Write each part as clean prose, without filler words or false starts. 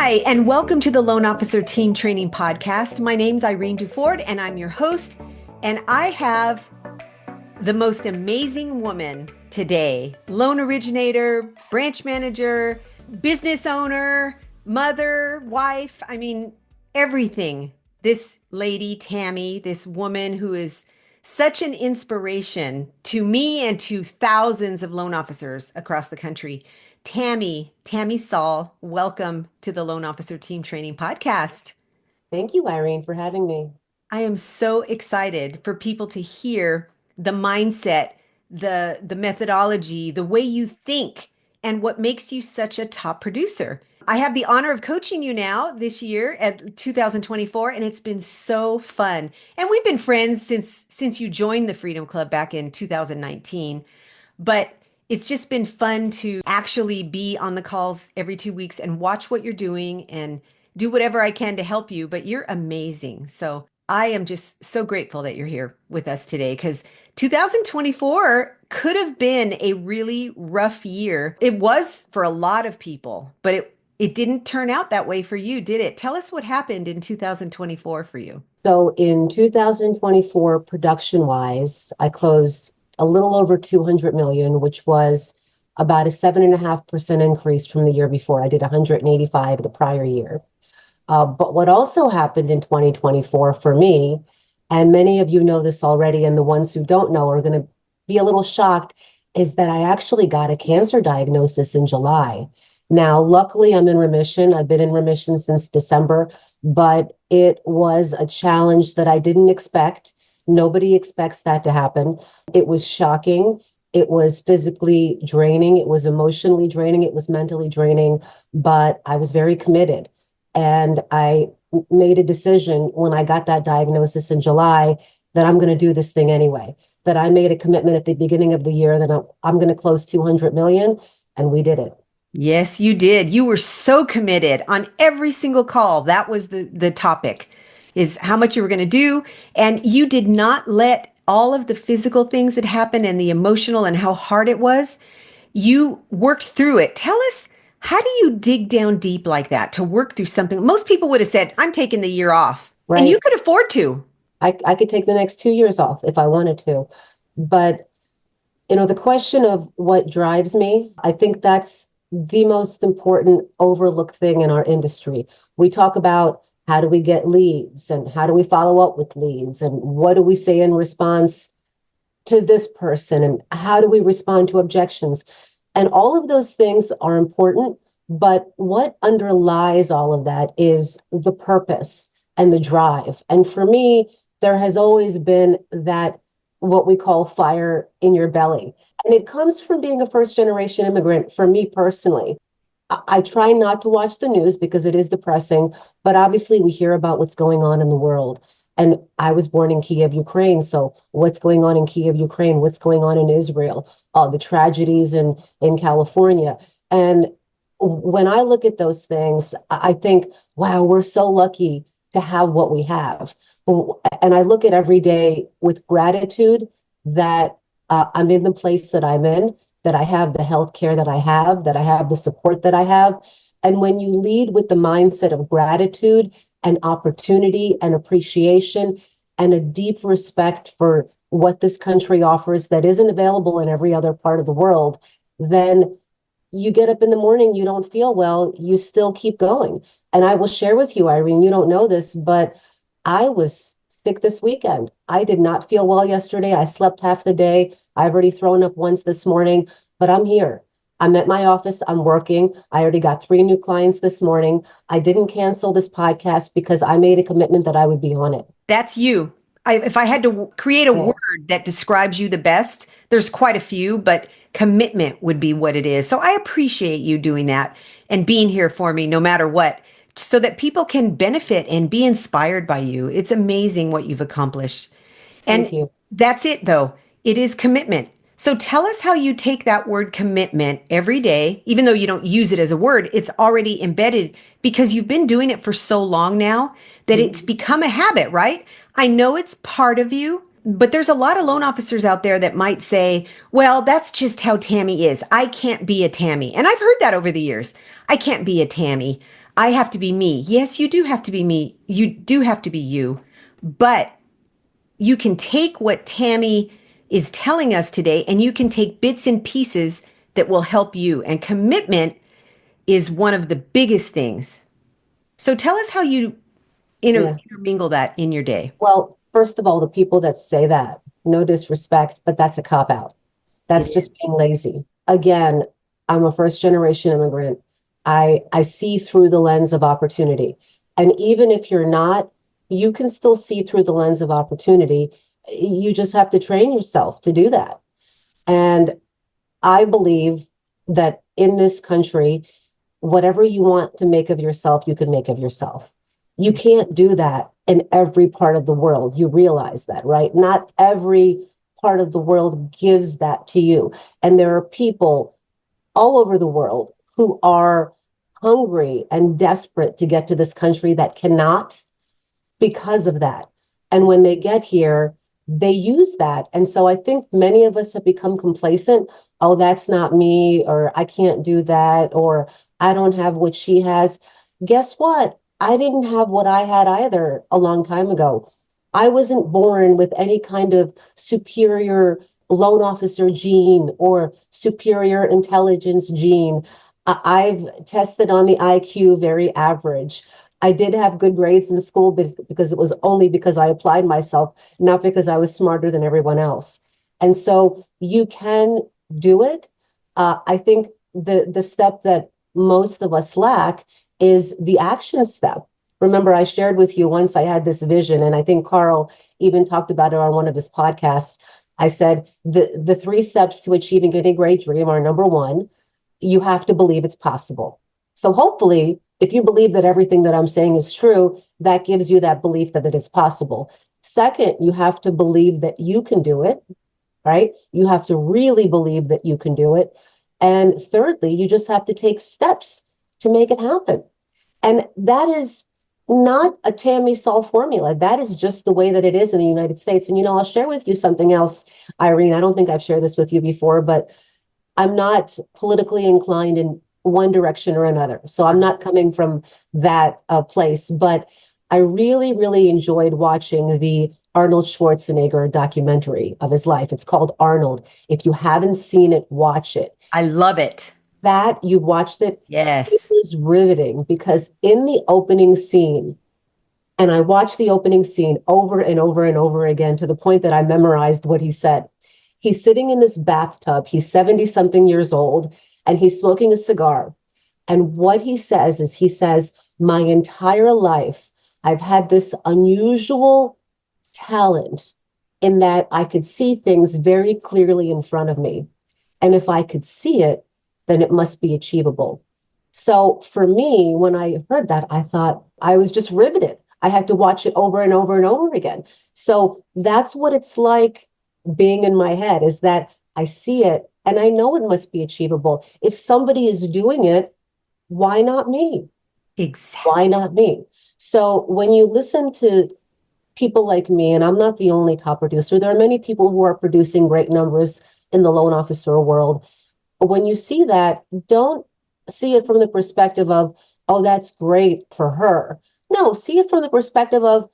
Hi, and welcome to the Loan Officer Team Training Podcast. My name's Irene Duford, and I'm your host. And I have the most amazing woman today, loan originator, branch manager, business owner, mother, wife. I mean, everything. This lady, Tammy, this woman who is such an inspiration to me and to thousands of loan officers across the country. Tammy Saul, welcome to the Loan Officer Team Training Podcast. Thank you, Irene, for having me. I am so excited for people to hear the mindset, the methodology, the way you think, and what makes you such a top producer. I have the honor of coaching you now this year at 2024, and it's been so fun. And we've been friends since you joined the Freedom Club back in 2019. But it's just been fun to actually be on the calls every 2 weeks and watch what you're doing and do whatever I can to help you. But you're amazing. So I am just so grateful that you're here with us today because 2024 could have been a really rough year. It was for a lot of people, but it didn't turn out that way for you, did it? Tell us what happened in 2024 for you. So in 2024, production-wise, I closed a little over 200 million, which was about a 7.5% increase from the year before. I did 185 the prior year. But what also happened in 2024 for me, and many of you know this already, and the ones who don't know are going to be a little shocked, is that I actually got a cancer diagnosis in July. Now, luckily, I'm in remission. I've been in remission since December, but it was a challenge that I didn't expect. Nobody expects that to happen. It was shocking. It was physically draining. It was emotionally draining. It was mentally draining, but I was very committed. And I made a decision when I got that diagnosis in July that I'm going to do this thing anyway, that I made a commitment at the beginning of the year that I'm going to close 200 million, and we did it. Yes, you did. You were so committed on every single call. That was the topic, is how much you were going to do. And you did not let all of the physical things that happened and the emotional and how hard it was. You worked through it. Tell us, how do you dig down deep like that to work through something? Most people would have said, I'm taking the year off. And you Right. could afford to. I could take the next 2 years off if I wanted to. But, the question of what drives me, I think that's the most important overlooked thing in our industry. We talk about how do we get leads and how do we follow up with leads and what do we say in response to this person and how do we respond to objections. And all of those things are important, but what underlies all of that is the purpose and the drive. And for me, there has always been that what we call fire in your belly. And it comes from being a first generation immigrant for me personally. I try not to watch the news because it is depressing, but obviously we hear about what's going on in the world. And I was born in Kiev, Ukraine. So what's going on in Kiev, Ukraine? What's going on in Israel? The tragedies in California. And when I look at those things, I think, wow, we're so lucky to have what we have. And I look at every day with gratitude that I'm in the place that I'm in, that I have the health care that I have the support that I have. And when you lead with the mindset of gratitude and opportunity and appreciation and a deep respect for what this country offers that isn't available in every other part of the world, then you get up in the morning, you don't feel well, you still keep going. And I will share with you, Irene, you don't know this, but I was sick this weekend. I did not feel well yesterday. I slept half the day. I've already thrown up once this morning, but I'm here. I'm at my office. I'm working. I already got 3 new clients this morning. I didn't cancel this podcast because I made a commitment that I would be on it. That's you. If I had to create a word that describes you the best, there's quite a few, but commitment would be what it is. So I appreciate you doing that and being here for me no matter what, so that people can benefit and be inspired by you. It's amazing what you've accomplished. Thank And you. that's it, though. It is commitment. So tell us how you take that word commitment every day, even though you don't use it as a word, it's already embedded because you've been doing it for so long now that it's become a habit, right? I know it's part of you, but there's a lot of loan officers out there that might say, well, that's just how Tammy is. I can't be a Tammy. And I've heard that over the years. I can't be a Tammy. I have to be me. Yes, you do have to be me. You do have to be you. But you can take what Tammy is telling us today and you can take bits and pieces that will help you. And commitment is one of the biggest things. So tell us how you Yeah. intermingle that in your day. Well, first of all, the people that say that, no disrespect, but that's a cop out. It That's just is. being lazy. Again, I'm a first generation immigrant. I see through the lens of opportunity. And even if you're not, you can still see through the lens of opportunity. You just have to train yourself to do that. And I believe that in this country, whatever you want to make of yourself, you can make of yourself. You can't do that in every part of the world. You realize that, right? Not every part of the world gives that to you. And there are people all over the world who are hungry and desperate to get to this country that cannot because of that. And when they get here, they use that. And so I think many of us have become complacent. Oh, that's not me, or I can't do that, or I don't have what she has. Guess what? I didn't have what I had either a long time ago. I wasn't born with any kind of superior loan officer gene or superior intelligence gene. I've tested on the IQ very average. I did have good grades in school because it was only because I applied myself, not because I was smarter than everyone else. And so you can do it. I think the step that most of us lack is the action step. Remember, I shared with you once I had this vision, and I think Carl even talked about it on one of his podcasts. I said the three steps to achieving any great dream are number one, you have to believe it's possible. So hopefully, if you believe that everything that I'm saying is true, that gives you that belief that it is possible. Second, you have to believe that you can do it, right? You have to really believe that you can do it. And thirdly, you just have to take steps to make it happen. And that is not a Tammy Saul formula. That is just the way that it is in the United States. And, I'll share with you something else, Irene. I don't think I've shared this with you before, but I'm not politically inclined in one direction or another. So I'm not coming from that place, but I really, really enjoyed watching the Arnold Schwarzenegger documentary of his life. It's called Arnold. If you haven't seen it, watch it. I love it. That you watched it, it Yes. was riveting because in the opening scene, and I watched the opening scene over and over and over again to the point that I memorized what he said. He's sitting in this bathtub. He's 70 something years old and he's smoking a cigar. And what he says is, he says, my entire life, I've had this unusual talent in that I could see things very clearly in front of me. And if I could see it, then it must be achievable. So for me, when I heard that, I thought I was just riveted. I had to watch it over and over and over again. So that's what it's like being in my head, is that I see it and I know it must be achievable. If somebody is doing it, why not me? Exactly. Why not me? So when you listen to people like me, and I'm not the only top producer, there are many people who are producing great numbers in the loan officer world. When you see that, don't see it from the perspective of, oh, that's great for her. No, see it from the perspective of,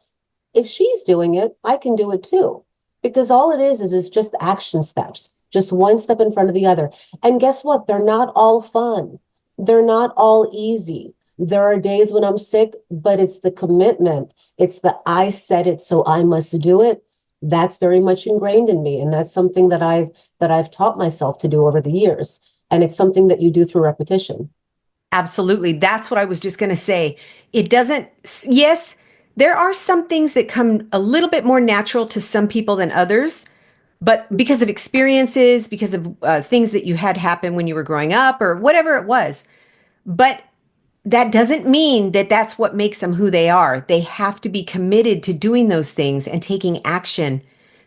if she's doing it, I can do it too. Because all it is just action steps, just one step in front of the other. And guess what? They're not all fun. They're not all easy. There are days when I'm sick, but it's the commitment. It's the I said it, so I must do it. That's very much ingrained in me. And that's something that I've taught myself to do over the years. And it's something that you do through repetition. Absolutely. That's what I was just going to say. It doesn't, yes, there are some things that come a little bit more natural to some people than others, but because of experiences, because of things that you had happen when you were growing up or whatever it was. But that doesn't mean that that's what makes them who they are. They have to be committed to doing those things and taking action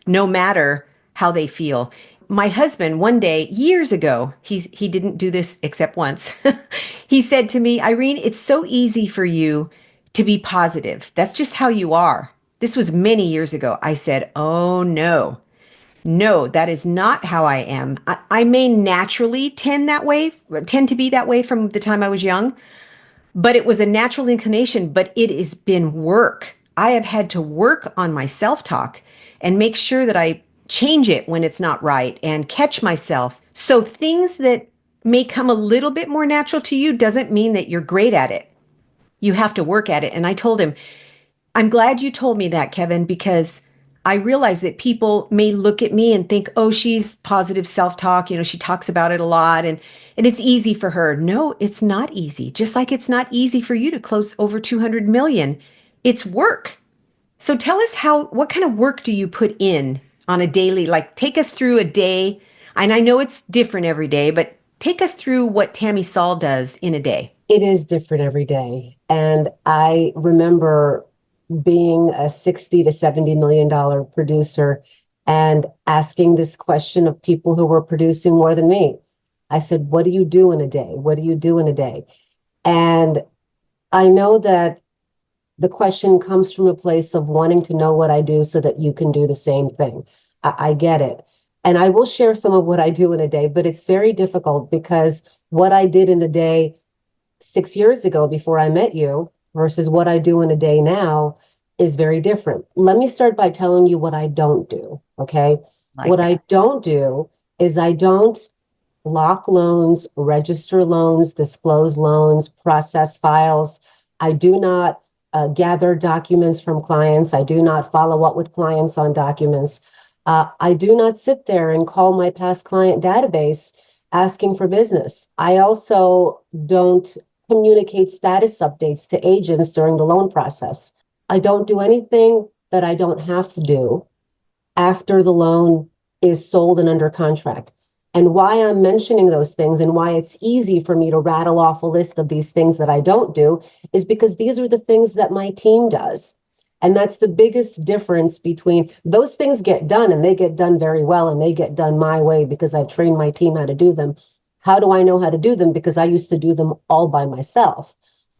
no matter how they feel. My husband, one day, years ago, he didn't do this except once. He said to me, Irene, it's so easy for you to be positive. That's just how you are. This was many years ago. I said, oh no. No, that is not how I am. I may naturally tend that way, tend to be that way from the time I was young, but it was a natural inclination, but it has been work. I have had to work on my self-talk and make sure that I change it when it's not right and catch myself. So things that may come a little bit more natural to you doesn't mean that you're great at it. You have to work at it. And I told him, I'm glad you told me that, Kevin, because I realize that people may look at me and think, oh, she's positive self-talk. She talks about it a lot and it's easy for her. No, it's not easy. Just like it's not easy for you to close over 200 million. It's work. So tell us what kind of work do you put in on a daily, like take us through a day. And I know it's different every day, but take us through what Tammy Saul does in a day. It is different every day. And I remember being a 60 to $70 million producer and asking this question of people who were producing more than me. I said, what do you do in a day? What do you do in a day? And I know that the question comes from a place of wanting to know what I do so that you can do the same thing. I get it. And I will share some of what I do in a day, but it's very difficult because what I did in a day 6 years ago before I met you versus what I do in a day now is very different. Let me start by telling you what I don't do. Okay. Like What that. I don't do is I don't lock loans, register loans, disclose loans, process files. I do not gather documents from clients. I do not follow up with clients on documents. I do not sit there and call my past client database asking for business. I also don't communicate status updates to agents during the loan process. I don't do anything that I don't have to do after the loan is sold and under contract. And why I'm mentioning those things and why it's easy for me to rattle off a list of these things that I don't do is because these are the things that my team does. And that's the biggest difference between those things get done and they get done very well and they get done my way because I've trained my team how to do them. How do I know how to do them? Because I used to do them all by myself.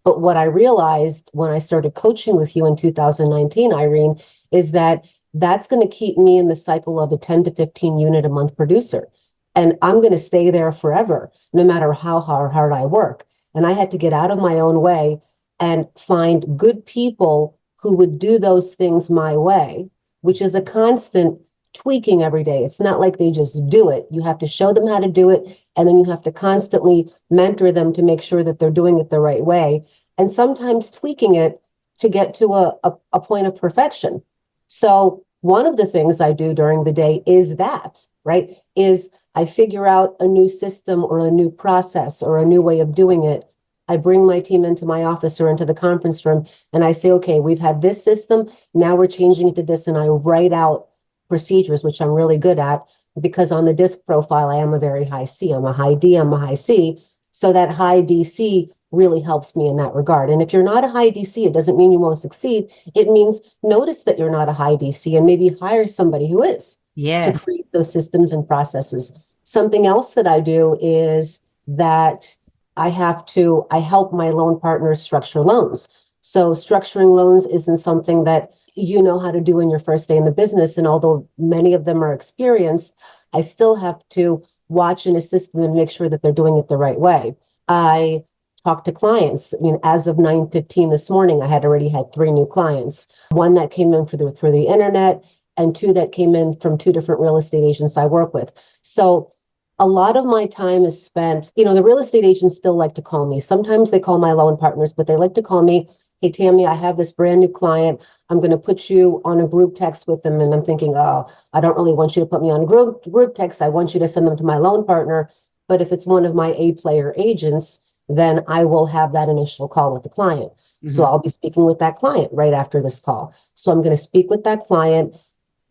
But what I realized when I started coaching with you in 2019, Irene, is that that's going to keep me in the cycle of a 10 to 15 unit a month producer. And I'm going to stay there forever, no matter how hard I work. And I had to get out of my own way and find good people who would do those things my way, which is a constant tweaking every day. It's not like they just do it. You have to show them how to do it. And then you have to constantly mentor them to make sure that they're doing it the right way. And sometimes tweaking it to get to a point of perfection. So one of the things I do during the day is that, right? Is I figure out a new system or a new process or a new way of doing it. I bring my team into my office or into the conference room and I say, okay, we've had this system. Now we're changing it to this. And I write out procedures, which I'm really good at because on the disc profile, I am a very high C. I'm a high D, I'm a high C. So that high DC really helps me in that regard. And if you're not a high DC, it doesn't mean you won't succeed. It means notice that you're not a high DC and maybe hire somebody who is to Yes. create those systems and processes. Something else that I do is that I help my loan partners structure loans. So structuring loans isn't something that you know how to do in your first day in the business. And although many of them are experienced, I still have to watch and assist them and make sure that they're doing it the right way. I talk to clients. I mean, as of 9:15 this morning, I had already had 3 new clients. One that came in through the internet and 2 that came in from 2 different real estate agents I work with. So a lot of my time is spent, the real estate agents still like to call me. Sometimes they call my loan partners, but they like to call me, hey, Tammy, I have this brand new client. I'm going to put you on a group text with them. And I'm thinking, oh, I don't really want you to put me on a group text. I want you to send them to my loan partner. But if it's one of my A player agents, then I will have that initial call with the client. So Mhm. I'll be speaking with that client right after this call. So I'm going to speak with that client,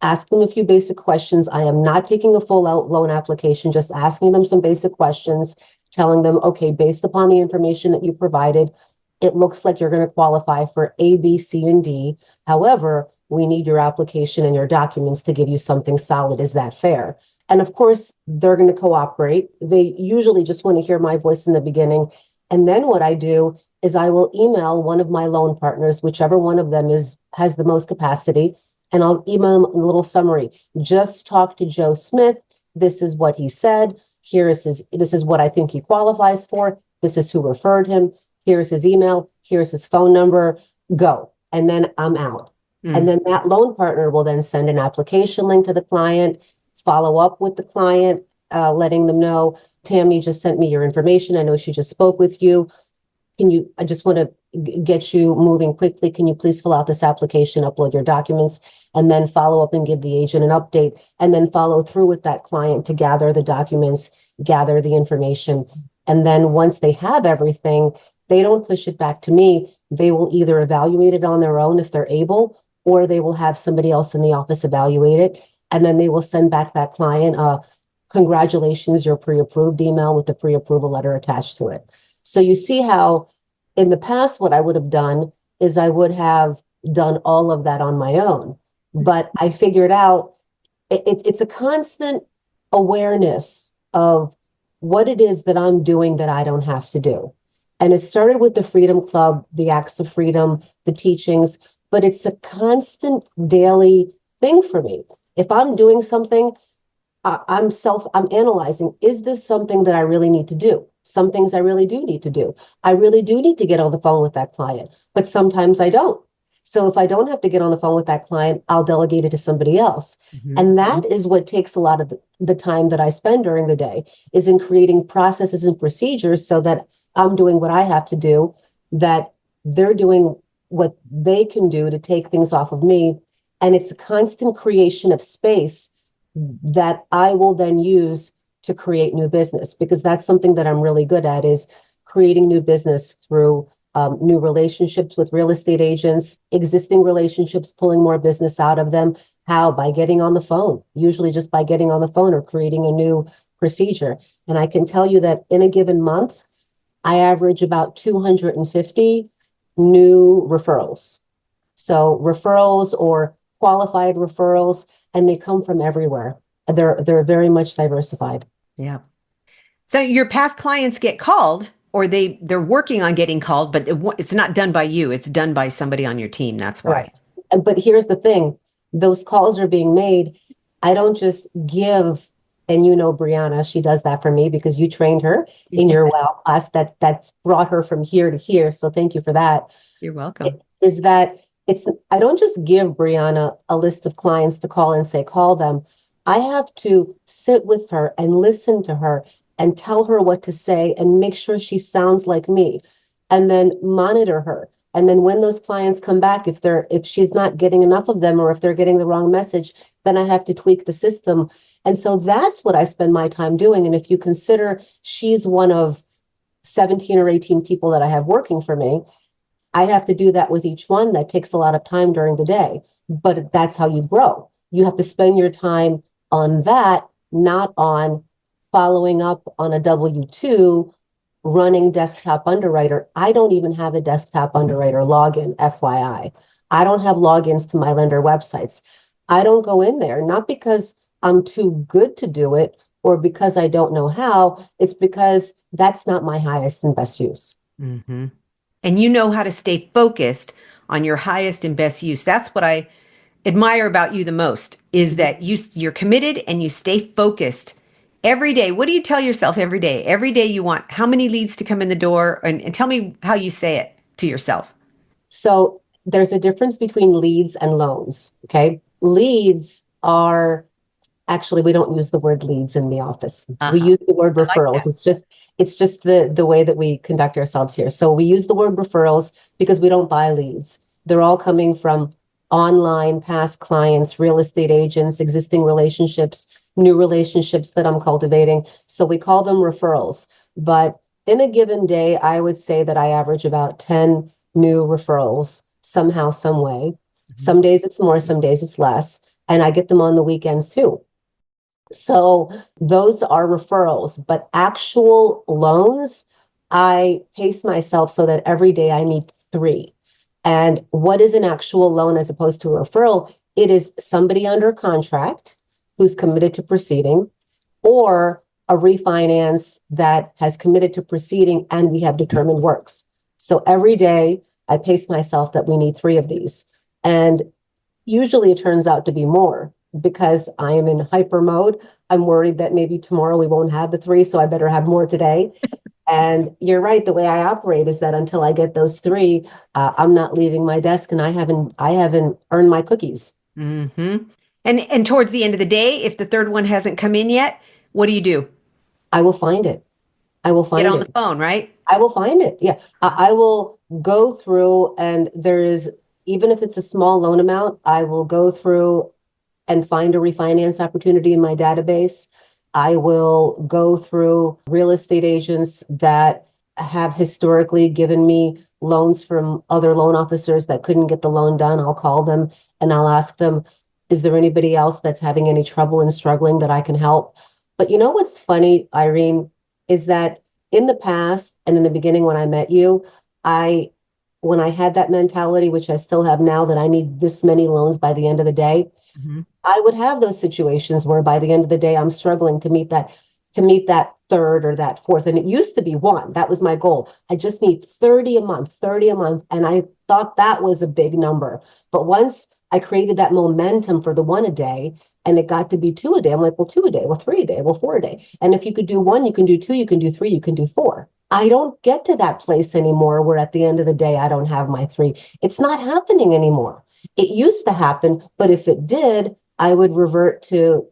ask them a few basic questions. I am not taking a full out loan application, just asking them some basic questions, telling them, okay, based upon the information that you provided, it looks like you're going to qualify for A, B, C, and D. However, we need your application and your documents to give you something solid. Is that fair? And of course, they're going to cooperate. They usually just want to hear my voice in the beginning. And then what I do is I will email one of my loan partners, whichever one of them has the most capacity, and I'll email them a little summary. Just talk to Joe Smith. This is what he said. This is what I think he qualifies for. This is who referred him. here's his email, here's his phone number, go. And then I'm out. And Mm. then that loan partner will then send an application link to the client, follow up with the client, letting them know, Tammy just sent me your information. I know she just spoke with you. I just want to get you moving quickly. Can you please fill out this application, upload your documents, and then follow up and give the agent an update, and then follow through with that client to gather the documents, gather the information. And then once they have everything, they don't push it back to me. They will either evaluate it on their own if they're able, or they will have somebody else in the office evaluate it. And then they will send back that client congratulations, your pre-approved email with the pre-approval letter attached to it. So you see how in the past, what I would have done is I would have done all of that on my own. But I figured out it's a constant awareness of what it is that I'm doing that I don't have to do. And it started with the Freedom Club, the Acts of Freedom, the teachings, but it's a constant daily thing for me. If I'm doing something, I'm analyzing, is this something that I really need to do? Some things I really do need to do. I really do need to get on the phone with that client, but sometimes I don't. So if I don't have to get on the phone with that client, I'll delegate it to somebody else. Mm-hmm. And that is what takes a lot of the time that I spend during the day is in creating processes and procedures so that I'm doing what I have to do, that they're doing what they can do to take things off of me. And it's a constant creation of space that I will then use to create new business, because that's something that I'm really good at, is creating new business through new relationships with real estate agents, existing relationships, pulling more business out of them. How? By getting on the phone, usually just by getting on the phone or creating a new procedure. And I can tell you that in a given month, I average about 250 new referrals. So referrals or qualified referrals, and they come from everywhere. They're very much diversified. Yeah. So your past clients get called, or they're working on getting called, but it's not done by you. It's done by somebody on your team. That's why. Correct. But here's the thing, those calls are being made. I don't just give, and you know, Brianna, she does that for me because you trained her in your Yes. WOW class that's brought her from here to here. So thank you for that. You're welcome. Is that I don't just give Brianna a list of clients to call and say, call them. I have to sit with her and listen to her and tell her what to say and make sure she sounds like me, and then monitor her. And then when those clients come back, if she's not getting enough of them or if they're getting the wrong message, then I have to tweak the system. And so that's what I spend my time doing. And if you consider she's one of 17 or 18 people that I have working for me, I have to do that with each one. That takes a lot of time during the day, but that's how you grow. You have to spend your time on that, not on following up on a W-2, running desktop underwriter. I don't even have a desktop underwriter login, FYI. I don't have logins to my lender websites. I don't go in there, not because I'm too good to do it or because I don't know how. It's because that's not my highest and best use. Mm-hmm. And you know how to stay focused on your highest and best use. That's what I admire about you the most, is that you're committed and you stay focused every day. What do you tell yourself every day? Every day you want how many leads to come in the door, and tell me how you say it to yourself. So there's a difference between leads and loans. Okay. Leads are actually, we don't use the word leads in the office. We Uh-huh. use the word I like referrals. that. It's just the way that we conduct ourselves here. So we use the word referrals because we don't buy leads. They're all coming from online past clients, real estate agents, existing relationships, new relationships that I'm cultivating. So we call them referrals. But in a given day, I would say that I average about 10 new referrals somehow, some way. Mhm. Some days it's more, some days it's less. And I get them on the weekends too. So those are referrals, but actual loans, I pace myself so that every day I need three. And what is an actual loan as opposed to a referral? It is somebody under contract who's committed to proceeding, or a refinance that has committed to proceeding and we have determined works. So every day I pace myself that we need three of these. And usually it turns out to be more because I am in hyper mode. I'm worried that maybe tomorrow we won't have the three, so I better have more today. And you're right. The way I operate is that until I get those three, I'm not leaving my desk, and I haven't earned my cookies. Hmm. And towards the end of the day, if the third one hasn't come in yet, what do you do? I will find it. I will Get find on the it. phone, right? I will find it. Yeah. I will go through, and there is, even if it's a small loan amount, I will go through and find a refinance opportunity in my database. I will go through real estate agents that have historically given me loans from other loan officers that couldn't get the loan done. I'll call them and I'll ask them, is there anybody else that's having any trouble and struggling that I can help? But you know what's funny, Irene, is that in the past and in the beginning when I met you, I when I had that mentality, which I still have now, that I need this many loans by the end of the day, Hmm. I would have those situations where by the end of the day I'm struggling to meet that third or that fourth. And it used to be one. That was my goal. I just need 30 a month, 30 a month. And I thought that was a big number. But once I created that momentum for the one a day and it got to be two a day, I'm like, well, two a day, well, three a day, well, four a day. And if you could do one, you can do two, you can do three, you can do four. I don't get to that place anymore where at the end of the day I don't have my three. It's not happening anymore. It used to happen, but if it did, I would revert to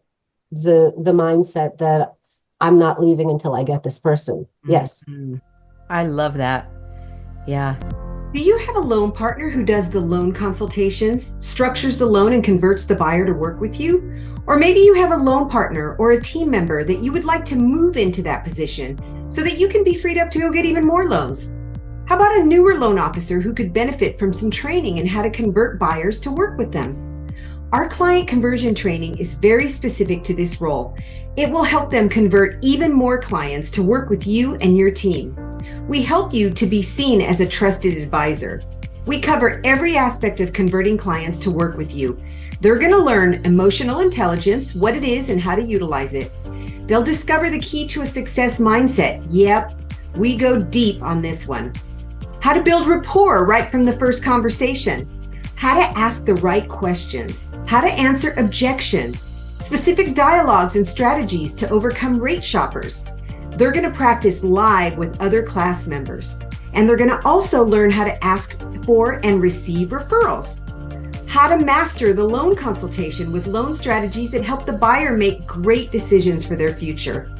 the mindset that I'm not leaving until I get this person. Yes. Hmm. I love that. Yeah. Do you have a loan partner who does the loan consultations, structures the loan, and converts the buyer to work with you? Or maybe you have a loan partner or a team member that you would like to move into that position so that you can be freed up to go get even more loans. How about a newer loan officer who could benefit from some training in how to convert buyers to work with them? Our client conversion training is very specific to this role. It will help them convert even more clients to work with you and your team. We help you to be seen as a trusted advisor. We cover every aspect of converting clients to work with you. They're going to learn emotional intelligence, what it is, and how to utilize it. They'll discover the key to a success mindset. Yep, we go deep on this one. How to build rapport right from the first conversation. How to ask the right questions. How to answer objections. Specific dialogues and strategies to overcome rate shoppers. They're going to practice live with other class members. And they're going to also learn how to ask for and receive referrals. How to master the loan consultation with loan strategies that help the buyer make great decisions for their future.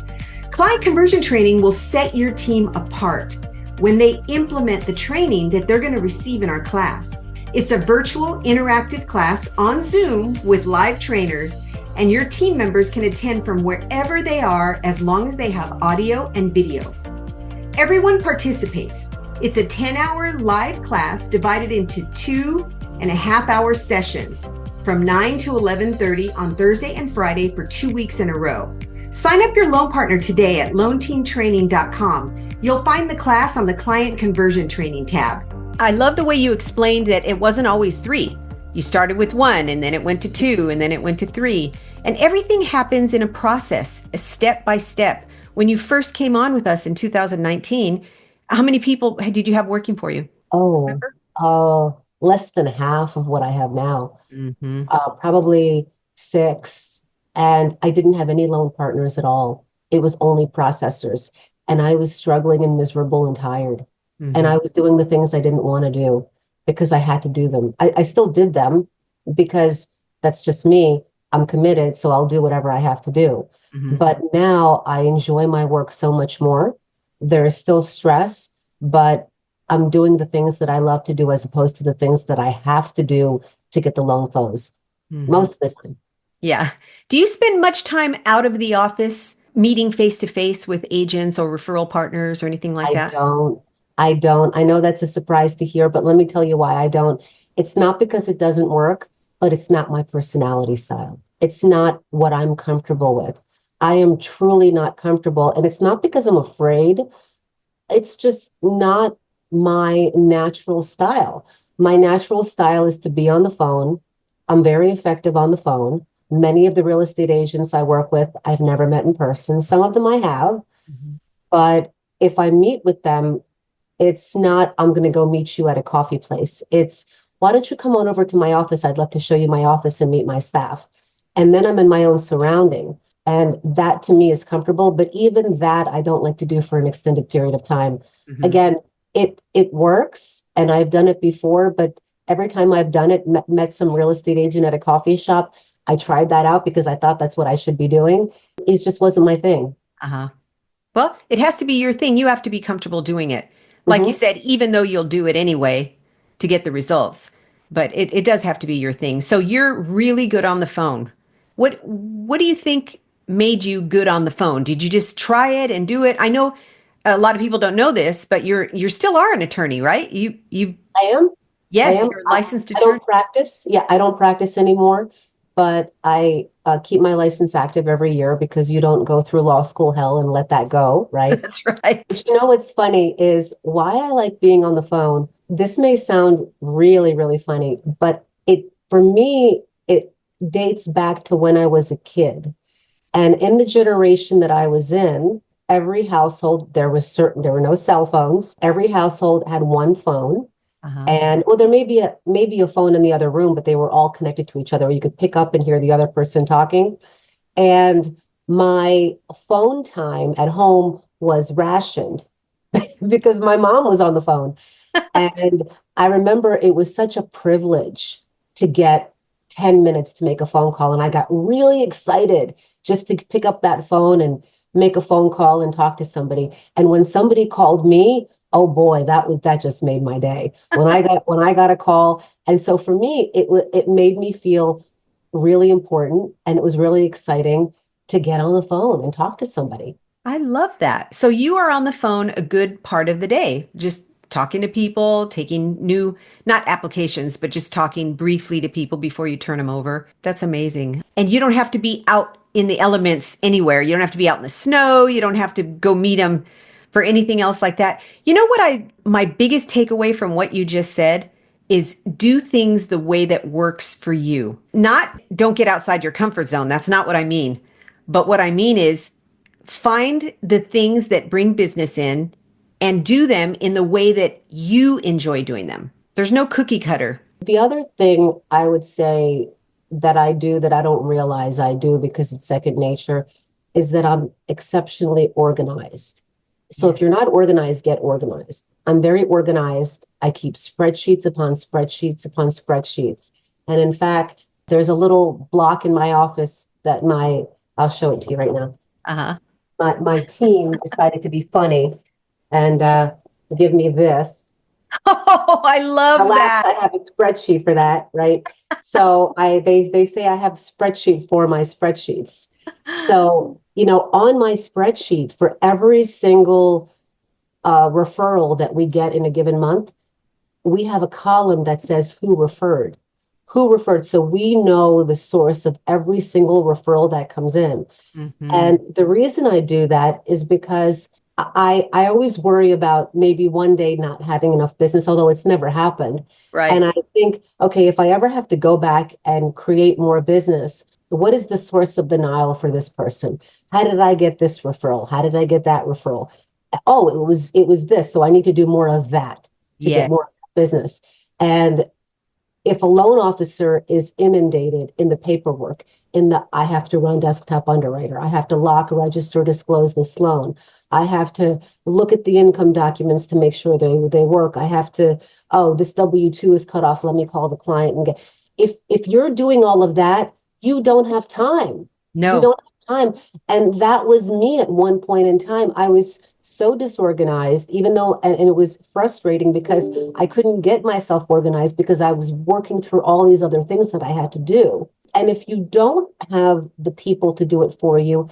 Client conversion training will set your team apart when they implement the training that they're going to receive in our class. It's a virtual interactive class on Zoom with live trainers, and your team members can attend from wherever they are as long as they have audio and video. Everyone participates. It's a 10-hour live class divided into 2.5-hour sessions from 9 to 11:30 on Thursday and Friday for 2 weeks in a row. Sign up your loan partner today at loanteamtraining.com. You'll find the class on the Client Conversion Training tab. I love the way you explained that it wasn't always three. You started with one, and then it went to two, and then it went to three. And everything happens in a process, a step by step. When you first came on with us in 2019, how many people did you have working for you? Oh, Remember? less than half of what I have now. Mm-hmm. Probably six. And I didn't have any loan partners at all. It was only processors. And I was struggling and miserable and tired. And Mm-hmm. I was doing the things I didn't want to do because I had to do them. I still did them because that's just me. I'm committed, so I'll do whatever I have to do. Mm-hmm. But now I enjoy my work so much more. There is still stress, but I'm doing the things that I love to do as opposed to the things that I have to do to get the loan closed Mm-hmm. most of the time. Yeah. Do you spend much time out of the office meeting face to face with agents or referral partners or anything like I that? don't. I don't. I know that's a surprise to hear, but let me tell you why I don't. It's not because it doesn't work, but it's not my personality style. It's not what I'm comfortable with. I am truly not comfortable. And it's not because I'm afraid. It's just not my natural style. My natural style is to be on the phone. I'm very effective on the phone. Many of the real estate agents I work with, I've never met in person. Some of them I have, Mhm. but if I meet with them, it's not, I'm going to go meet you at a coffee place. It's, why don't you come on over to my office? I'd love to show you my office and meet my staff. And then I'm in my own surrounding. And that to me is comfortable. But even that, I don't like to do for an extended period of time. Hmm. Again, it works, and I've done it before, but every time I've done it, met some real estate agent at a coffee shop, I tried that out because I thought that's what I should be doing. It just wasn't my thing. Uh-huh. Well, it has to be your thing. You have to be comfortable doing it. Like you Hmm. said, even though you'll do it anyway to get the results, but it does have to be your thing. So you're really good on the phone. What do you think made you good on the phone? Did you just try it and do it? I know a lot of people don't know this, but you still are an attorney, right? You I am. I yes, am. you're a licensed I attorney. don't practice. Yeah, I don't practice anymore, but I keep my license active every year because you don't go through law school hell and let that go, right? That's right. But you know what's funny is why I like being on the phone. This may sound really, really funny, but for me, it dates back to when I was a kid. And in the generation that I was in, every household, there were no cell phones. Every household had one phone. Uh-huh. And well, there maybe a phone in the other room, but they were all connected to each other. You could pick up and hear the other person talking. And my phone time at home was rationed because my mom was on the phone. And I remember it was such a privilege to get 10 minutes to make a phone call. And I got really excited just to pick up that phone and make a phone call and talk to somebody. And when somebody called me, oh boy, that just made my day. When I got a call. And so for me, it made me feel really important, and it was really exciting to get on the phone and talk to somebody. I love that. So you are on the phone a good part of the day, just talking to people, taking new, not applications, but just talking briefly to people before you turn them over. That's amazing. And you don't have to be out in the elements anywhere. You don't have to be out in the snow. You don't have to go meet them for anything else like that. You know what my biggest takeaway from what you just said is do things the way that works for you. Not don't get outside your comfort zone. That's not what I mean. But what I mean is find the things that bring business in and do them in the way that you enjoy doing them. There's no cookie cutter. The other thing I would say that I do that I don't realize I do because it's second nature is that I'm exceptionally organized. So Yeah. if you're not organized, get organized. I'm very organized. I keep spreadsheets upon spreadsheets upon spreadsheets. And in fact, there's a little block in my office that I'll show it to you right now. Uh-huh. My team decided to be funny and give me this. Oh, I love Alas, that. I have a spreadsheet for that, right? So they say I have a spreadsheet for my spreadsheets. So, on my spreadsheet for every single referral that we get in a given month, we have a column that says who referred. Who referred. So we know the source of every single referral that comes in. Hmm. And the reason I do that is because I always worry about maybe one day not having enough business, although it's never happened. And Right. I think, okay, if I ever have to go back and create more business, what is the source of denial for this person? How did I get this referral? How did I get that referral? Oh, it was this, so I need to do more of that to get more Yes. business. And if a loan officer is inundated in the paperwork, in the I have to run desktop underwriter, I have to lock, register, disclose this loan, I have to look at the income documents to make sure they work, I have to, oh, this W-2 is cut off, let me call the client and get. If you're doing all of that, you don't have time. You No. don't have time. And that was me at one point in time. I was so disorganized, even though, and it was frustrating because I couldn't get myself organized because I was working through all these other things that I had to do. And if you don't have the people to do it for you,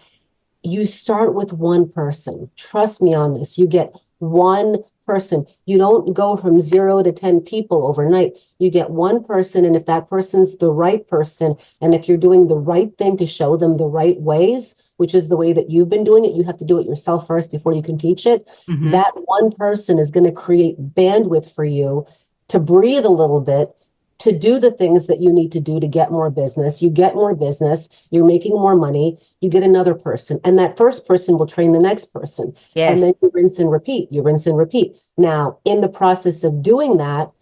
you start with one person. Trust me on this. You get one person. You don't go from 0 to 10 people overnight. You get one person. And if that person's the right person, and if you're doing the right thing to show them the right ways, which is the way that you've been doing it, you have to do it yourself first before you can teach it. Hmm. That one person is going to create bandwidth for you to breathe a little bit, to do the things that you need to do to get more business. You get more business, you're making more money, you get another person, and that first person will train the next person. And Yes. then you rinse and repeat, you rinse and repeat. Now, in the process of doing that,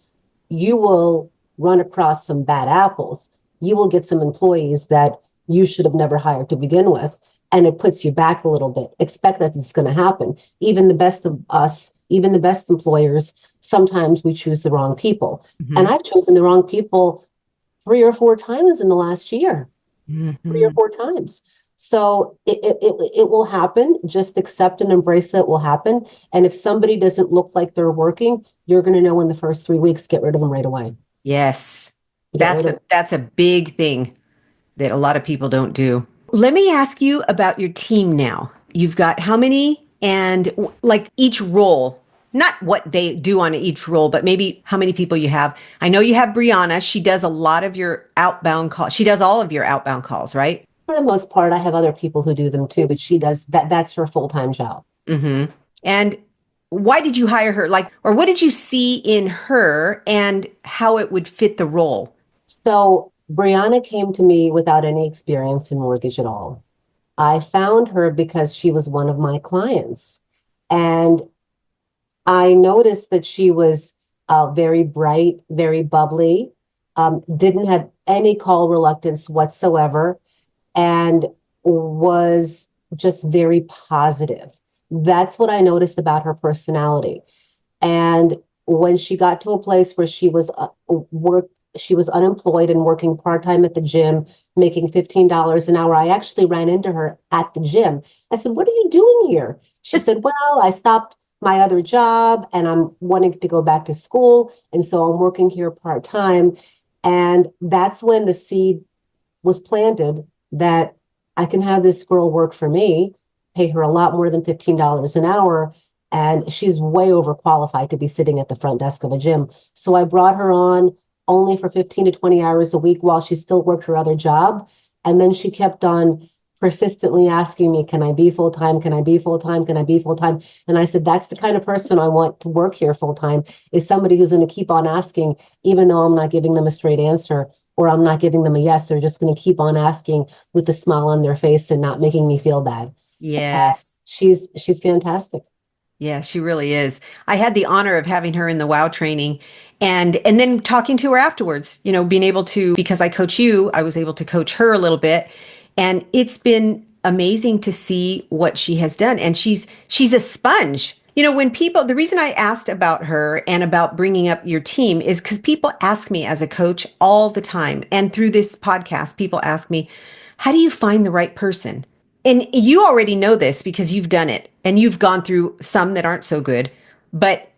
you will run across some bad apples. You will get some employees that you should have never hired to begin with. and it puts you back a little bit. Expect that it's going to happen. Even the best of us, even the best employers, sometimes we choose the wrong people. And Hmm. I've chosen the wrong people 3 or 4 times in the last year, three or Hmm. four times. So it will happen. Just accept and embrace that it will happen. And if somebody doesn't look like they're working, you're going to know in the first 3 weeks, get rid of them right away. Yes. Get rid of That's a big thing that a lot of people don't do. Let me ask you about your team now. You've got how many and like each role, not what they do on each role, but maybe how many people you have. I know you have Brianna. She does a lot of your outbound calls. She does all of your outbound calls, right? For the most part. I have other people who do them too, but she does that. That's her full-time job. Mm-hmm. And why did you hire her? Like, or what did you see in her and how it would fit the role? So Brianna came to me without any experience in mortgage at all. I found her because she was one of my clients. And I noticed that she was very bright, very bubbly, didn't have any call reluctance whatsoever, and was just very positive. That's what I noticed about her personality. And when she got to a place where she was unemployed and working part-time at the gym, making $15 an hour. I actually ran into her at the gym. I said, "What are you doing here?" She said, "Well, I stopped my other job and I'm wanting to go back to school. And so I'm working here part-time." And that's when the seed was planted that I can have this girl work for me, pay her a lot more than $15 an hour, and she's way overqualified to be sitting at the front desk of a gym. So I brought her on only for 15 to 20 hours a week while she still worked her other job. And then she kept on persistently asking me, "Can I be full time? Can I be full time? Can I be full time?" And I said, "That's the kind of person I want to work here full time, is somebody who's going to keep on asking, even though I'm not giving them a straight answer or I'm not giving them a yes. They're just going to keep on asking with a smile on their face and not making me feel bad." Yes. She's fantastic. Yeah, she really is. I had the honor of having her in the WOW training and then talking to her afterwards, being able to, because I coach you, I was able to coach her a little bit. And it's been amazing to see what she has done. And she's a sponge. When people, the reason I asked about her and about bringing up your team is because people ask me as a coach all the time. And through this podcast, people ask me, how do you find the right person? And you already know this because you've done it and you've gone through some that aren't so good. But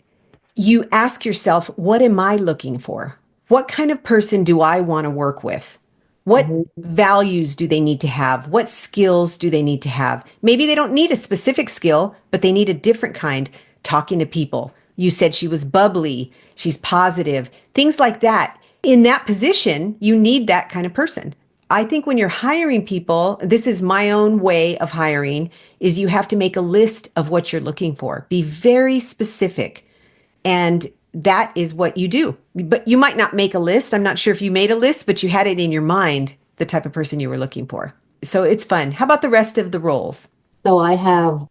you ask yourself, what am I looking for? What kind of person do I want to work with? What Mhm. values do they need to have? What skills do they need to have? Maybe they don't need a specific skill, but they need a different kind. Talking to people. You said she was bubbly, she's positive, things like that. In that position, you need that kind of person. I think when you're hiring people, this is my own way of hiring, is you have to make a list of what you're looking for. Be very specific. And that is what you do. But you might not make a list. I'm not sure if you made a list, but you had it in your mind, the type of person you were looking for. So it's fun. How about the rest of the roles? So I have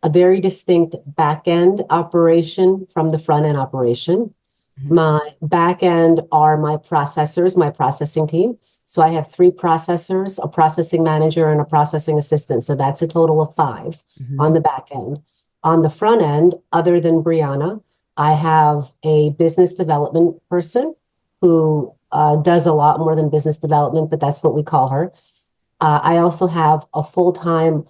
a very distinct back end operation from the front end operation. Mhm. My back end are my processors, my processing team. So I have 3 processors, a processing manager, and a processing assistant. So that's a total of 5 Mhm. on the back end. On the front end, other than Brianna, I have a business development person who does a lot more than business development, but that's what we call her. I also have a full-time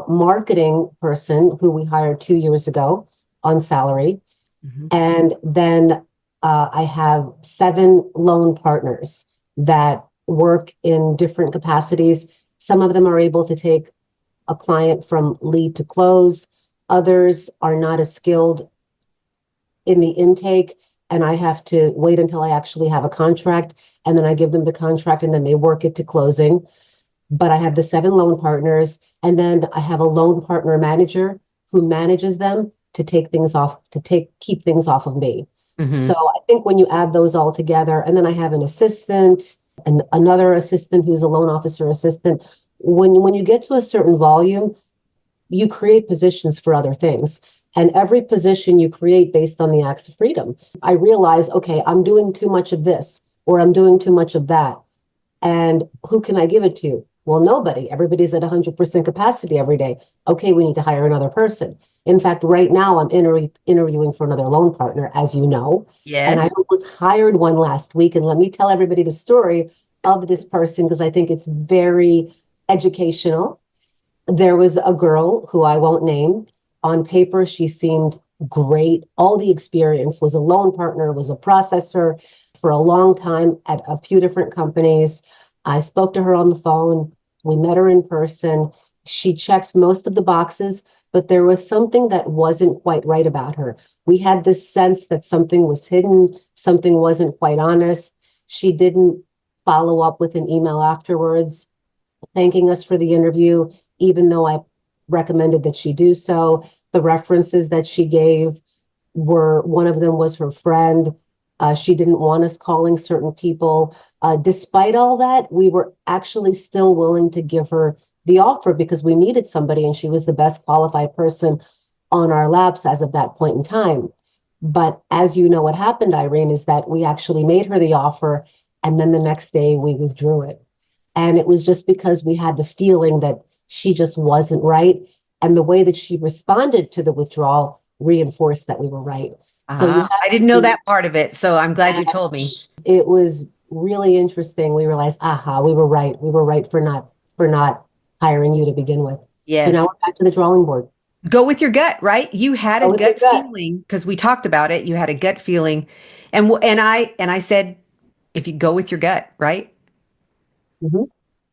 marketing person who we hired 2 years ago on salary. Mhm. And then I have 7 loan partners that work in different capacities. Some of them are able to take a client from lead to close. Others are not as skilled in the intake, and I have to wait until I actually have a contract, and then I give them the contract, and then they work it to closing. But I have the 7 loan partners, and then I have a loan partner manager who manages them to take things off, keep things off of me. So Mhm. I think when you add those all together, and then I have an assistant and another assistant who's a loan officer assistant. When you get to a certain volume, you create positions for other things. And every position you create based on the acts of freedom. I realize, okay, I'm doing too much of this, or I'm doing too much of that. And who can I give it to? Well, nobody. Everybody's at 100% capacity every day. Okay, we need to hire another person. In fact, right now I'm interviewing for another loan partner, as you know, and I Yes. was hired one last week. And let me tell everybody the story of this person because I think it's very educational. There was a girl who I won't name. On paper, she seemed great. All the experience, was a loan partner, was a processor for a long time at a few different companies. I spoke to her on the phone. We met her in person. She checked most of the boxes, but there was something that wasn't quite right about her. We had this sense that something was hidden, something wasn't quite honest. She didn't follow up with an email afterwards thanking us for the interview, even though I recommended that she do so. The references that she gave were, one of them was her friend. She didn't want us calling certain people. Despite all that, we were actually still willing to give her the offer because we needed somebody and she was the best qualified person on our laps as of that point in time. But as you know, what happened, Irene, is that we actually made her the offer and then the next day we withdrew it. And it was just because we had the feeling that she just wasn't right. And the way that she responded to the withdrawal reinforced that we were right. So you have I didn't know to, that part of it, so I'm glad yeah, you told me. it was really interesting. We realized, aha, we were right. We were right for not hiring you to begin with. So now Yes. we're back to the drawing board. Go with your gut, right? You had Go a with your gut gut. feeling because we talked about it. You had a gut feeling. And I said if you go with your gut, right? Mhm.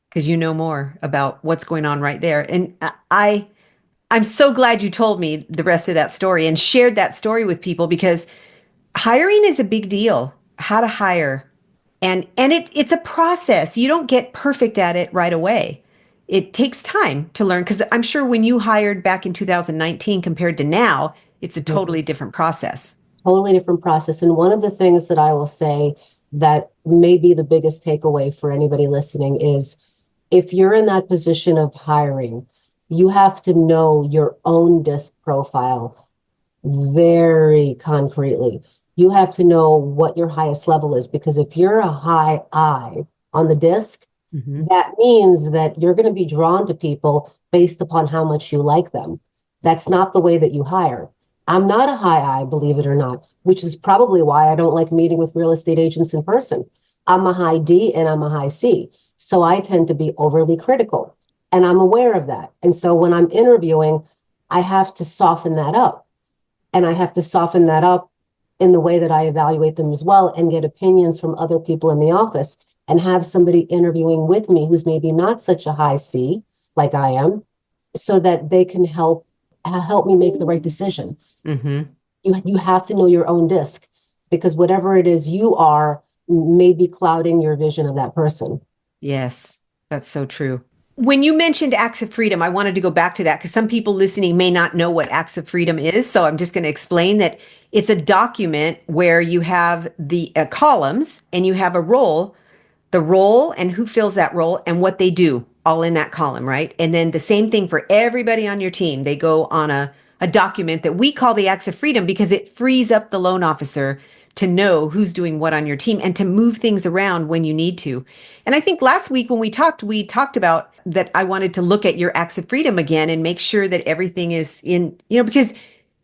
Because you know more about what's going on right there. And I'm so glad you told me the rest of that story and shared that story with people because hiring is a big deal. How to hire. And it's a process. You don't get perfect at it right away. It takes time to learn because I'm sure when you hired back in 2019 compared to now, it's a totally Mhm. different process. Totally different process. And one of the things that I will say that may be the biggest takeaway for anybody listening is if you're in that position of hiring, you have to know your own disc profile very concretely. You have to know what your highest level is because if you're a high I on the disc, Hmm. that means that you're going to be drawn to people based upon how much you like them. That's not the way that you hire. I'm not a high I, believe it or not, which is probably why I don't like meeting with real estate agents in person. I'm a high D and I'm a high C. So I tend to be overly critical and I'm aware of that. And so when I'm interviewing, I have to soften that up and I have to soften that up in the way that I evaluate them as well and get opinions from other people in the office and have somebody interviewing with me who's maybe not such a high C like I am so that they can help me make the right decision. Hmm. You have to know your own disc because whatever it is you are may be clouding your vision of that person. Yes, that's so true. When you mentioned Acts of Freedom, I wanted to go back to that because some people listening may not know what Acts of Freedom is. So I'm just going to explain that it's a document where you have the columns and you have a role, the role and who fills that role and what they do all in that column, right? And then the same thing for everybody on your team. They go on a document that we call the Acts of Freedom because it frees up the loan officer to know who's doing what on your team and to move things around when you need to. And I think last week when we talked about that I wanted to look at your Acts of Freedom again and make sure that everything is in, because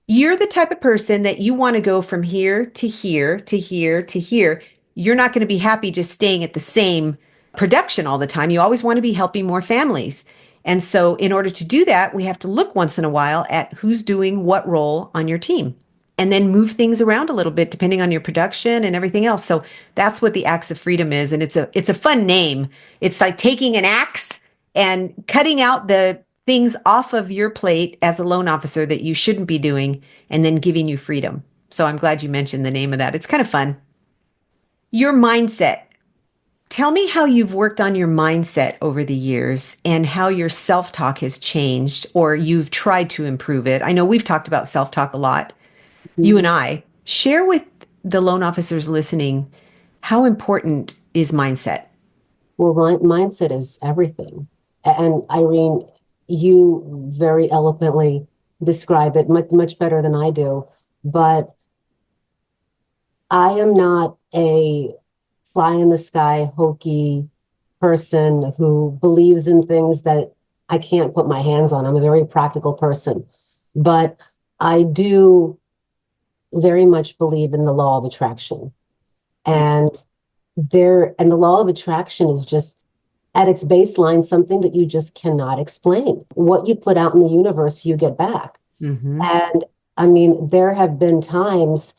you're the type of person that you want to go from here to here to here to here. You're not going to be happy just staying at the same production all the time. You always want to be helping more families. And so, in order to do that, we have to look once in a while at who's doing what role on your team and then move things around a little bit depending on your production and everything else. So that's what the Axe of Freedom is, and it's a fun name. It's like taking an axe and cutting out the things off of your plate as a loan officer that you shouldn't be doing and then giving you freedom. So I'm glad you mentioned the name of that. It's kind of fun. Your mindset. Tell me how you've worked on your mindset over the years and how your self talk has changed or you've tried to improve it. I know we've talked about self talk a lot, you and I. Share with the loan officers listening how important is mindset. Well, mindset is everything. And Irene, you very eloquently describe it much better than I do. But I am not a fly in the sky, hokey, person who believes in things that I can't put my hands on. I'm a very practical person, but I do very much believe in the law of attraction. Yeah. And the law of attraction is just at its baseline something that you just cannot explain. What you put out in the universe, you get back. Hmm. And I mean, there have been times,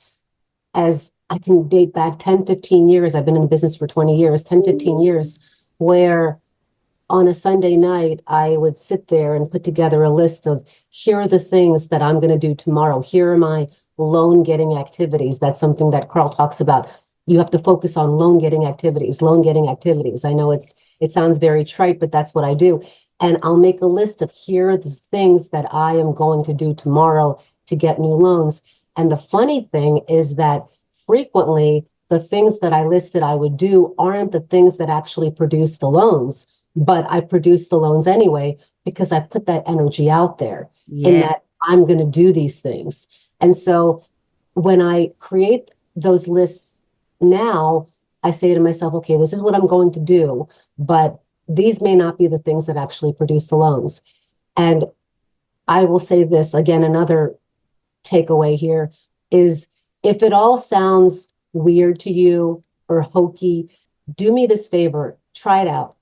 as I can date back 10, 15 years, I've been in the business for 20 years, 10, 15 years, where on a Sunday night, I would sit there and put together a list of here are the things that I'm going to do tomorrow. Here are my loan getting activities. That's something that Carl talks about. You have to focus on loan getting activities, loan getting activities. I know it sounds very trite, but that's what I do. And I'll make a list of here are the things that I am going to do tomorrow to get new loans. And the funny thing is that frequently the things that I listed I would do aren't the things that actually produce the loans, but I produce the loans anyway because I put that energy out there in Yeah. that I'm going to do these things. And so when I create those lists now, I say to myself, okay, this is what I'm going to do, but these may not be the things that actually produce the loans. And I will say this again, another takeaway here is if it all sounds weird to you or hokey, do me this favor, try it out.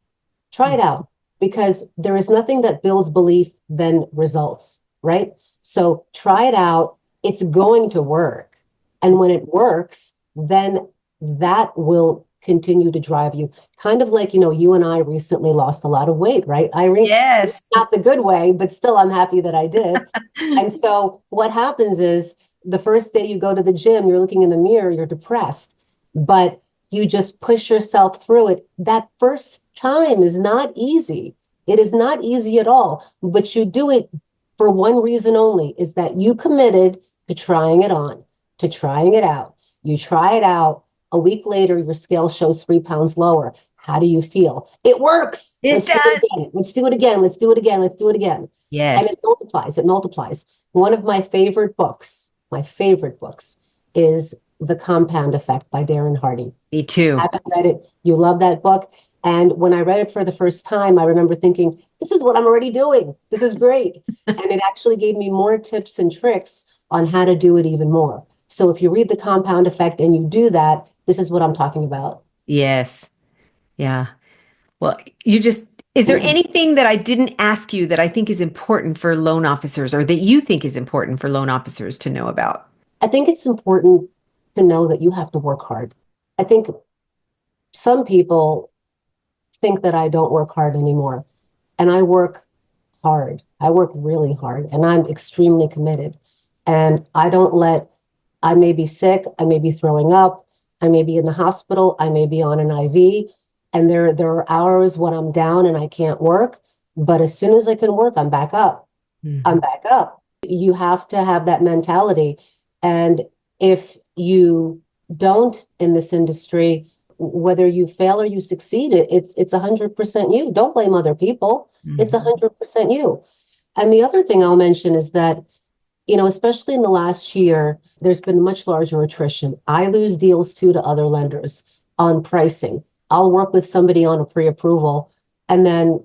Try it out because there is nothing that builds belief than results, right? So try it out. It's going to work. And when it works, then that will continue to drive you. Kind of like, you and I recently lost a lot of weight, right, Irene? Yes. Not the good way, but still, I'm happy that I did. And so what happens is the first day you go to the gym, you're looking in the mirror, you're depressed, but you just push yourself through it. That first time is not easy. It is not easy at all, but you do it for one reason only, is that you committed to trying it on, to trying it out. You try it out. A week later, your scale shows 3 pounds lower. How do you feel? It works. It Let's do it does. again. Let's do it again. Let's do it again. Let's do it again. And it Yes. multiplies. It multiplies. One of my favorite books is The Compound Effect by Darren Hardy. Me too. Haven't read it. You love that book. And when I read it for the first time, I remember thinking, this is what I'm already doing. This is great. And it actually gave me more tips and tricks on how to do it even more. So if you read The Compound Effect and you do that, this is what I'm talking about. Yes. Yeah. Well, is there anything that I didn't ask you that I think is important for loan officers or that you think is important for loan officers to know about? I think it's important to know that you have to work hard. I think some people think that I don't work hard anymore. And I work hard. I work really hard and I'm extremely committed. And I may be sick, I may be throwing up, I may be in the hospital, I may be on an IV. And there are hours when I'm down and I can't work. But as soon as I can work, I'm back up. I'm Mhm. back up. You have to have that mentality. And if you don't in this industry, whether you fail or you succeed, it's 100% you. Don't blame other people. It's Mhm. 100% you. And the other thing I'll mention is that, especially in the last year, there's been much larger attrition. I lose deals too to other lenders on pricing. I'll work with somebody on a pre-approval, and then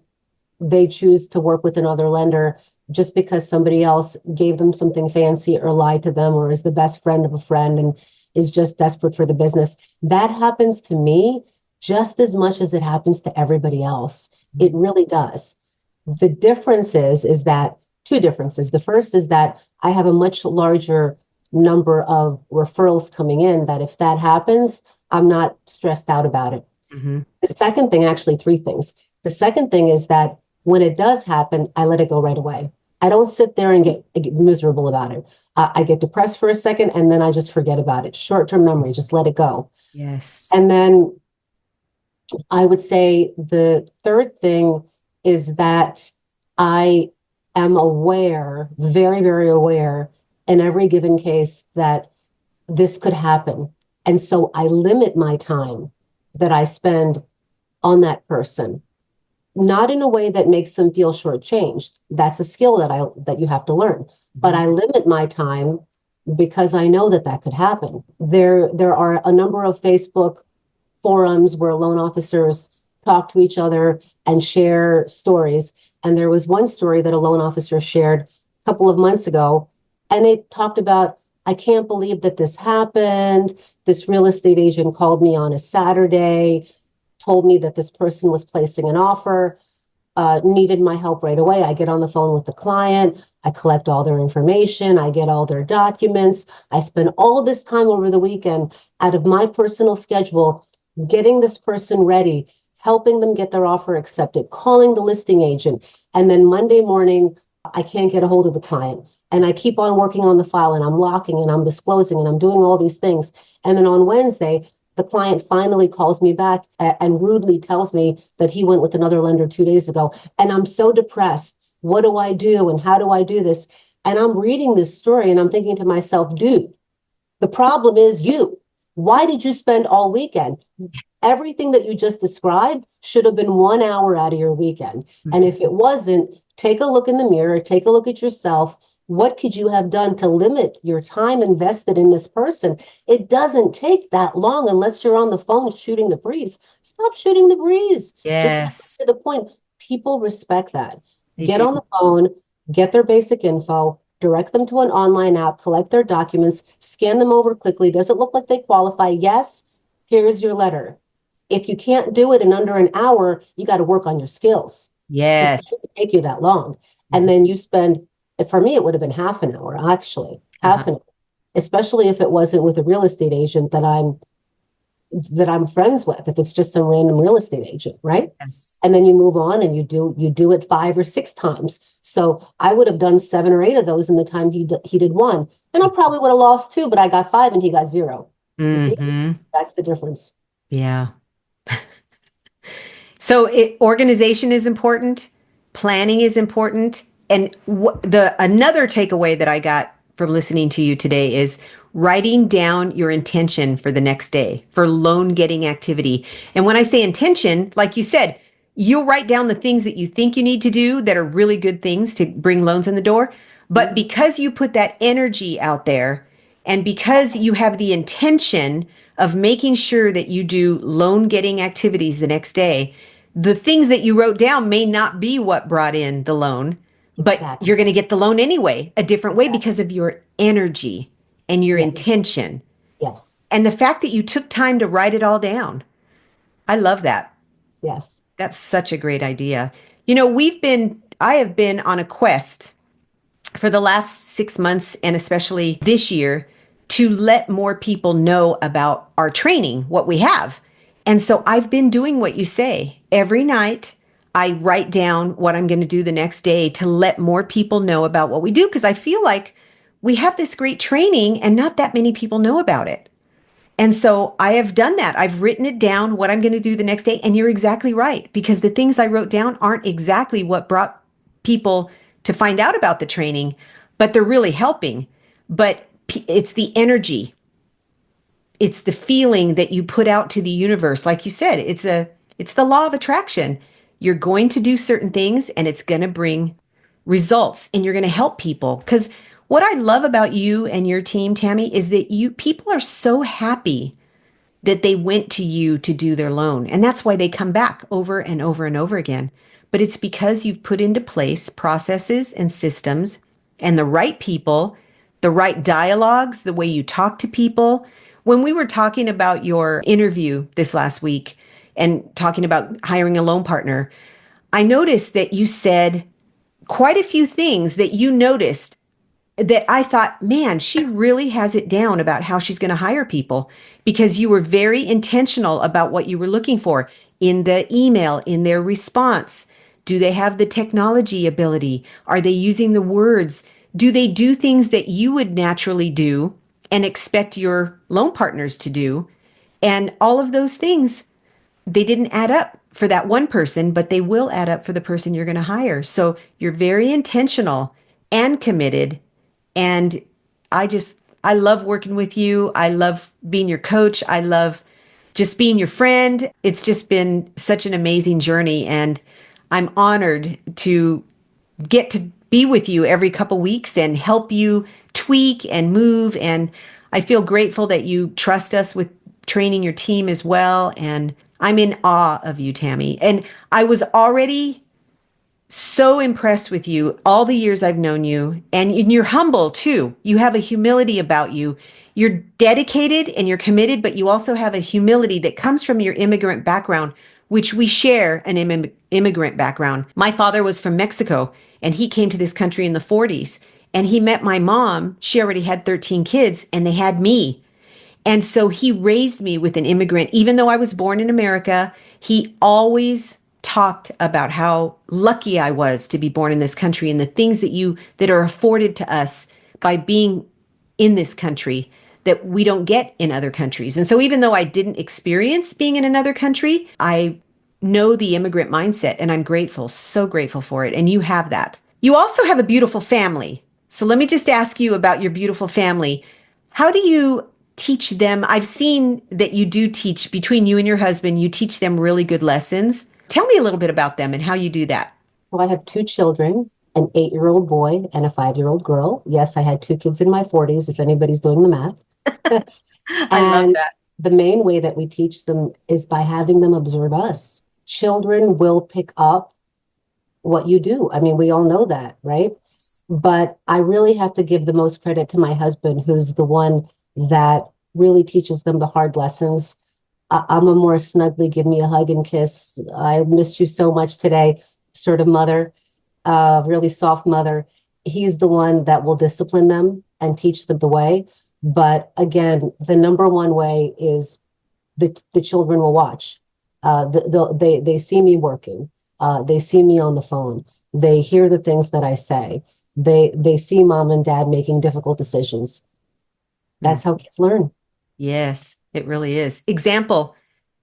they choose to work with another lender just because somebody else gave them something fancy or lied to them or is the best friend of a friend and is just desperate for the business. That happens to me just as much as it happens to everybody else. It really does. The difference is that two differences. The first is that I have a much larger number of referrals coming in that if that happens, I'm not stressed out about it. Mhm. The second thing, actually, three things. The second thing is that when it does happen, I let it go right away. I don't sit there and get miserable about it. I get depressed for a second and then I just forget about it. Short-term memory, just let it go. Yes. And then I would say the third thing is that I am aware, very, very aware in every given case that this could happen. And so I limit my time that I spend on that person, not in a way that makes them feel shortchanged. That's a skill that you have to learn. But Mhm. I limit my time because I know that that could happen. There are a number of Facebook forums where loan officers talk to each other and share stories. And there was one story that a loan officer shared a couple of months ago, and it talked about, I can't believe that this happened. This real estate agent called me on a Saturday, told me that this person was placing an offer, needed my help right away. I get on the phone with the client, I collect all their information, I get all their documents. I spend all this time over the weekend out of my personal schedule getting this person ready, helping them get their offer accepted, calling the listing agent. And then Monday morning, I can't get a hold of the client. And I keep on working on the file, and I'm locking and I'm disclosing and I'm doing all these things. And then on Wednesday, the client finally calls me back and rudely tells me that he went with another lender 2 days ago. And I'm so depressed. What do I do? And how do I do this? And I'm reading this story and I'm thinking to myself, dude, the problem is you. Why did you spend all weekend? Everything that you just described should have been 1 hour out of your weekend. And if it wasn't, take a look in the mirror, take a look at yourself. What could you have done to limit your time invested in this person? It doesn't take that long unless you're on the phone shooting the breeze. Stop shooting the breeze. Just get Yes, to the point. People respect that. they Get do. on the phone, get their basic info, direct them to an online app, collect their documents, scan them over quickly. Does it look like they qualify? Yes. Here's your letter. If you can't do it in under an hour, you got to work on your skills, because it Yes. shouldn't take you that long. And Mhm. then you spend, for me, it would have been half an hour, actually, Uh-huh. half an hour, especially if it wasn't with a real estate agent that I'm friends with, if it's just some random real estate agent, right? Yes. And then you move on and you do it 5 or 6 times. So I would have done 7 or 8 of those in the time he did one. And I probably would have lost two, but I got five and he got zero. You see, Hmm. that's the difference. Yeah. So organization is important, planning is important, and the another takeaway that I got from listening to you today is writing down your intention for the next day for loan getting activity. And when I say intention, like you said, you'll write down the things that you think you need to do that are really good things to bring loans in the door. But Mhm. because you put that energy out there and because you have the intention of making sure that you do loan getting activities the next day, the things that you wrote down may not be what brought in the loan, but Exactly. you're going to get the loan anyway, a different way Exactly. because of your energy and your Yeah. intention. Yes. And the fact that you took time to write it all down. I love that. Yes. That's such a great idea. I have been on a quest for the last 6 months and especially this year to let more people know about our training, what we have. And so I've been doing what you say. Every night, I write down what I'm going to do the next day to let more people know about what we do because I feel like we have this great training and not that many people know about it. And so I have done that. I've written it down, what I'm going to do the next day. And you're exactly right, because the things I wrote down aren't exactly what brought people to find out about the training, but they're really helping. But it's the energy, it's the feeling that you put out to the universe. Like you said, it's the law of attraction. You're going to do certain things and it's going to bring results and you're going to help people. Because what I love about you and your team, Tammy, is that you people are so happy that they went to you to do their loan. And that's why they come back over and over and over again. But it's because you've put into place processes and systems and the right people, the right dialogues, the way you talk to people. When we were talking about your interview this last week and talking about hiring a loan partner, I noticed that you said quite a few things that you noticed that I thought, man, she really has it down about how she's going to hire people because you were very intentional about what you were looking for in the email, in their response. Do they have the technology ability? Are they using the words? Do they do things that you would naturally do and expect your loan partners to do? And all of those things, they didn't add up for that one person, but they will add up for the person you're going to hire. So you're very intentional and committed and I just, I love working with you. I love being your coach. I love just being your friend. It's just been such an amazing journey. And I'm honored to get to be with you every couple weeks and help you tweak and move. And I feel grateful that you trust us with training your team as well. And I'm in awe of you, Tammy. And I was already so impressed with you all the years I've known you. And you're humble too. You have a humility about you. You're dedicated and you're committed, but you also have a humility that comes from your immigrant background, which we share an immigrant background. My father was from Mexico and he came to this country in the 40s and he met my mom. She already had 13 kids and they had me. And so he raised me with an immigrant. Even though I was born in America, he always talked about how lucky I was to be born in this country and the things that are afforded to us by being in this country that we don't get in other countries. And so even though I didn't experience being in another country, I know the immigrant mindset and I'm grateful, so grateful for it. And you have that. You also have a beautiful family. So let me just ask you about your beautiful family. How do you teach them? I've seen that you do teach between you and your husband, you teach them really good lessons. Tell me a little bit about them and how you do that. Well, I have two children, an 8-year-old boy and a 5-year-old girl. Yes, I had two kids in my 40s, if anybody's doing the math. I love And that. the main way that we teach them is by having them observe us. Children will pick up what you do. I mean, we all know that, right? But I really have to give the most credit to my husband, who's the one that really teaches them the hard lessons. I'm a more snuggly, give me a hug and kiss. I missed you so much today, sort of mother, really soft mother. He's the one that will discipline them and teach them the way. But again, the number one way is the children will watch. They see me working. They see me on the phone. They hear the things that I say. They see mom and dad making difficult decisions. Mm. That's how kids learn. Yes, it really is. Example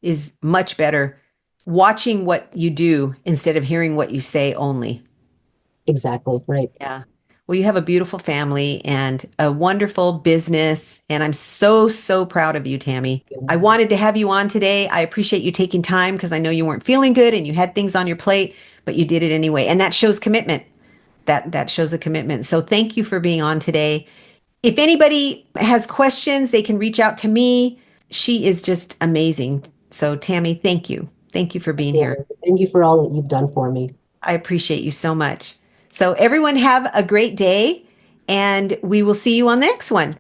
is much better. Watching what you do instead of hearing what you say only. Exactly right. Yeah. Well, you have a beautiful family and a wonderful business. And I'm so, so proud of you, Tammy. I wanted to have you on today. I appreciate you taking time because I know you weren't feeling good and you had things on your plate, but you did it anyway. And that shows commitment. That shows a commitment. So thank you for being on today. If anybody has questions, they can reach out to me. She is just amazing. So Tammy, thank you. Thank you for being Yeah. here. Thank you for all that you've done for me. I appreciate you so much. So, everyone, have a great day, and we will see you on the next one.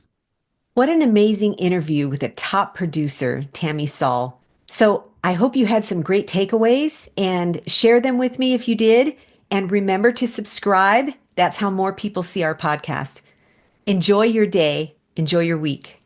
What an amazing interview with a top producer, Tammy Saul. So, I hope you had some great takeaways and share them with me if you did. And remember to subscribe. That's how more people see our podcast. Enjoy your day, enjoy your week.